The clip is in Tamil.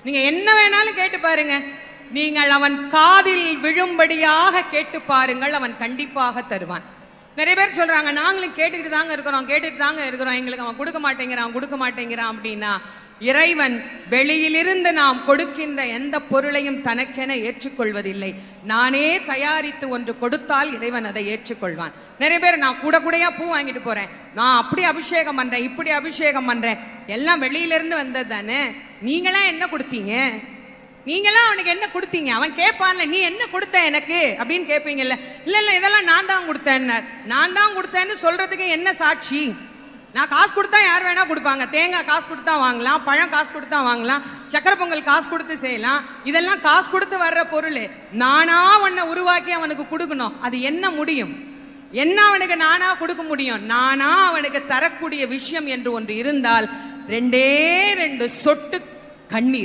நீங்க என்ன வேணாலும் கேட்டு பாருங்க, நீங்கள் அவன் காதில் விழும்படியாக கேட்டு பாருங்கள், அவன் கண்டிப்பாக தருவான். நிறைய பேர் சொல்றாங்க, நாங்களும் கேட்டுக்கிட்டு தாங்க இருக்கிறோம், எங்களுக்கு அவன் கொடுக்க மாட்டேங்கிறான் அப்படின்னா, இறைவன் வெளியிலிருந்து நாம் கொடுக்கின்ற எந்த பொருளையும் தனக்கென ஏற்றுக்கொள்வதில்லை. நானே தயாரித்து ஒன்று கொடுத்தால் இறைவன் அதை ஏற்றுக்கொள்வான். நிறைய பேர் நான் கூடையா பூ வாங்கிட்டு போறேன், நான் அப்படி அபிஷேகம் பண்றேன், இப்படி அபிஷேகம் பண்றேன், எல்லாம் வெளியிலிருந்து வந்தது தானே, நீங்களா என்ன கொடுத்தீங்க, நீங்களா அவனுக்கு என்ன கொடுத்தீங்க? அவன் கேட்பான்ல, நீ என்ன கொடுத்த எனக்கு அப்படின்னு கேட்பீங்கல்ல. இல்ல இதெல்லாம் நான் தான் கொடுத்தேன்னு சொல்றதுக்கு என்ன சாட்சி? நான் காசு கொடுத்தா யார் வேணா கொடுப்பாங்க. தேங்காய் காசு கொடுத்தா வாங்கலாம், பழம் காசு கொடுத்தா வாங்கலாம், சக்கரை பொங்கல் காசு கொடுத்து செய்யலாம். இதெல்லாம் காசு கொடுத்து வர்ற பொருள். நானா உன்னை உருவாக்கி அவனுக்கு கொடுக்கணும், அது என்ன முடியும்? என்ன அவனுக்கு நானா கொடுக்க முடியும்? நானா அவனுக்கு தரக்கூடிய விஷயம் என்று ஒன்று இருந்தால் 2 சொட்டு கண்ணீர்.